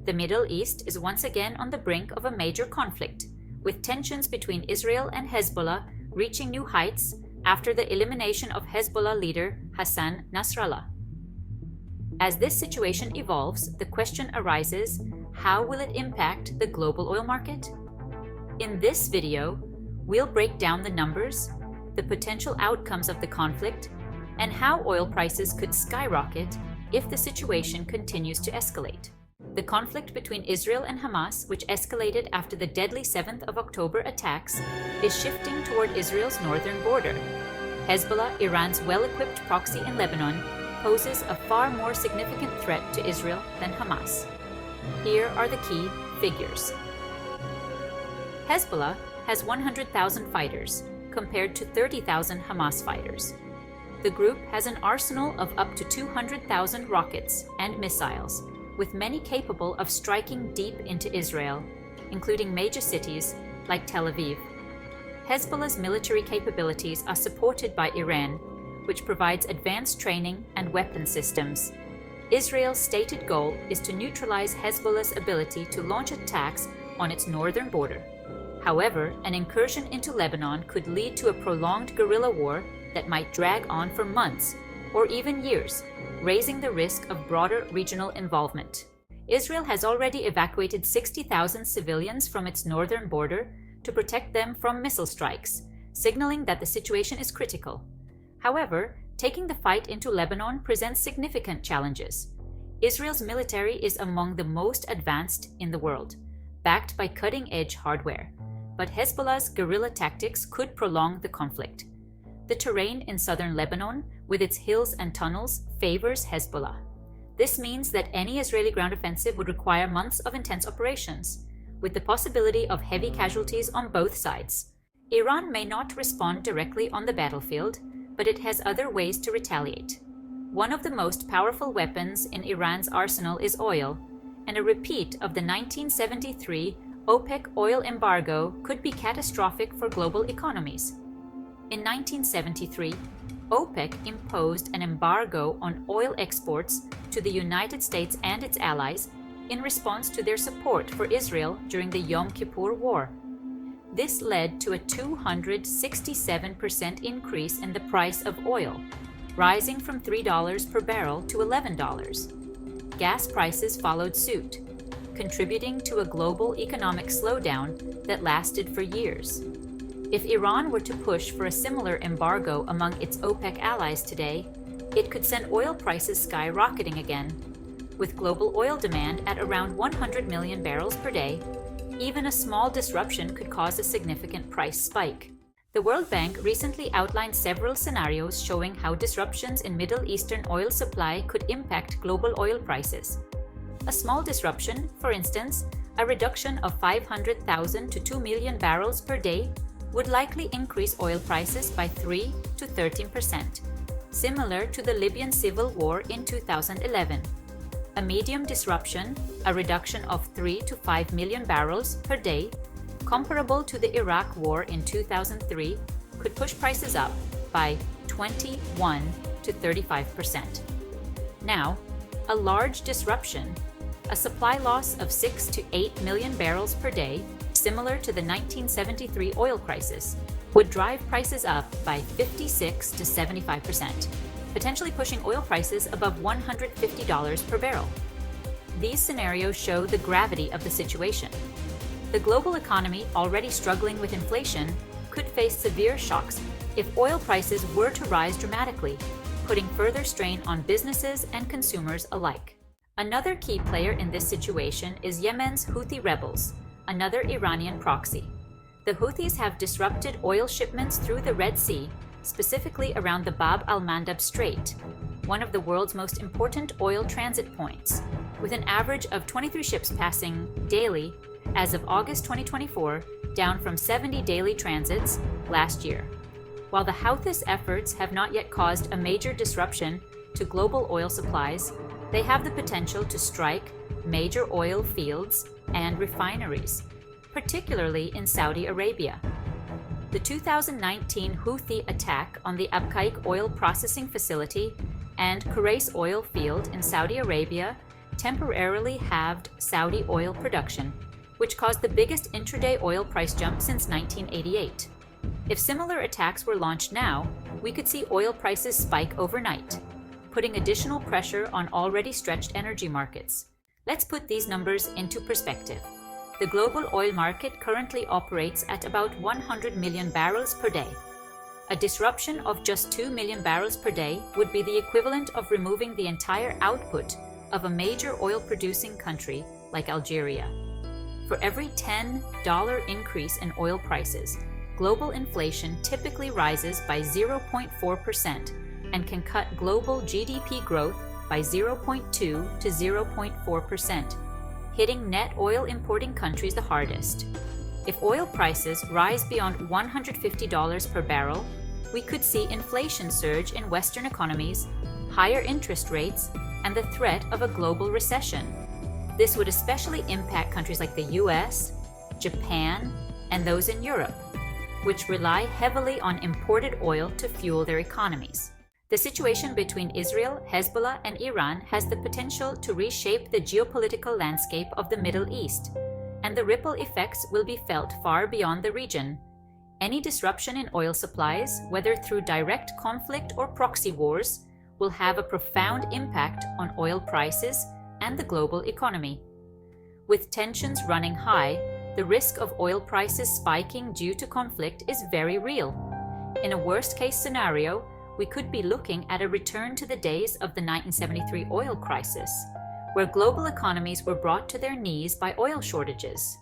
The Middle East is once again on the brink of a major conflict, with tensions between Israel and Hezbollah reaching new heights after the elimination of Hezbollah leader Hassan Nasrallah. As this situation evolves, the question arises, how will it impact the global oil market? In this video, we'll break down the numbers, the potential outcomes of the conflict, and how oil prices could skyrocket if the situation continues to escalate. The conflict between Israel and Hamas, which escalated after the deadly 7th of October attacks, is shifting toward Israel's northern border. Hezbollah, Iran's well-equipped proxy in Lebanon, poses a far more significant threat to Israel than Hamas. Here are the key figures. Hezbollah has 100,000 fighters, compared to 30,000 Hamas fighters. The group has an arsenal of up to 200,000 rockets and missiles, with many capable of striking deep into Israel, including major cities like Tel Aviv. Hezbollah's military capabilities are supported by Iran, which provides advanced training and weapon systems. Israel's stated goal is to neutralize Hezbollah's ability to launch attacks on its northern border. However, an incursion into Lebanon could lead to a prolonged guerrilla war that might drag on for months or even years, raising the risk of broader regional involvement. Israel has already evacuated 60,000 civilians from its northern border to protect them from missile strikes, signaling that the situation is critical. However, taking the fight into Lebanon presents significant challenges. Israel's military is among the most advanced in the world, backed by cutting-edge hardware, but Hezbollah's guerrilla tactics could prolong the conflict. The terrain in southern Lebanon, with its hills and tunnels, favors Hezbollah. This means that any Israeli ground offensive would require months of intense operations, with the possibility of heavy casualties on both sides. Iran may not respond directly on the battlefield, but it has other ways to retaliate. One of the most powerful weapons in Iran's arsenal is oil, and a repeat of the 1973 OPEC oil embargo could be catastrophic for global economies. In 1973, OPEC imposed an embargo on oil exports to the United States and its allies in response to their support for Israel during the Yom Kippur War. This led to a 267% increase in the price of oil, rising from $3 per barrel to $11. Gas prices followed suit, contributing to a global economic slowdown that lasted for years. If Iran were to push for a similar embargo among its OPEC allies today, it could send oil prices skyrocketing again. With global oil demand at around 100 million barrels per day, even a small disruption could cause a significant price spike. The World Bank recently outlined several scenarios showing how disruptions in Middle Eastern oil supply could impact global oil prices. A small disruption, for instance, a reduction of 500,000 to 2 million barrels per day, would likely increase oil prices by 3 to 13%, similar to the Libyan civil war in 2011. A medium disruption, a reduction of 3 to 5 million barrels per day, comparable to the Iraq War in 2003, could push prices up by 21 to 35%. Now, a large disruption, a supply loss of 6 to 8 million barrels per day, similar to the 1973 oil crisis, would drive prices up by 56 to 75%, potentially pushing oil prices above $150 per barrel. These scenarios show the gravity of the situation. The global economy, already struggling with inflation, could face severe shocks if oil prices were to rise dramatically, putting further strain on businesses and consumers alike. Another key player in this situation is Yemen's Houthi rebels, another Iranian proxy. The Houthis have disrupted oil shipments through the Red Sea, specifically around the Bab al-Mandab Strait, one of the world's most important oil transit points, with an average of 23 ships passing daily as of August 2024, down from 70 daily transits last year. While the Houthis' efforts have not yet caused a major disruption to global oil supplies, they have the potential to strike major oil fields and refineries, particularly in Saudi Arabia. The 2019 Houthi attack on the Abqaiq oil processing facility and Khurais oil field in Saudi Arabia temporarily halved Saudi oil production, which caused the biggest intraday oil price jump since 1988. If similar attacks were launched now, we could see oil prices spike overnight, putting additional pressure on already stretched energy markets. Let's put these numbers into perspective. The global oil market currently operates at about 100 million barrels per day. A disruption of just 2 million barrels per day would be the equivalent of removing the entire output of a major oil-producing country like Algeria. For every $10 increase in oil prices, global inflation typically rises by 0.4% and can cut global GDP growth by 0.2 to 0.4%, hitting net oil importing countries the hardest. If oil prices rise beyond $150 per barrel, we could see inflation surge in Western economies, higher interest rates, and the threat of a global recession. This would especially impact countries like the US, Japan, and those in Europe, which rely heavily on imported oil to fuel their economies. The situation between Israel, Hezbollah, and Iran has the potential to reshape the geopolitical landscape of the Middle East, and the ripple effects will be felt far beyond the region. Any disruption in oil supplies, whether through direct conflict or proxy wars, will have a profound impact on oil prices and the global economy. With tensions running high, the risk of oil prices spiking due to conflict is very real. In a worst-case scenario, we could be looking at a return to the days of the 1973 oil crisis, where global economies were brought to their knees by oil shortages.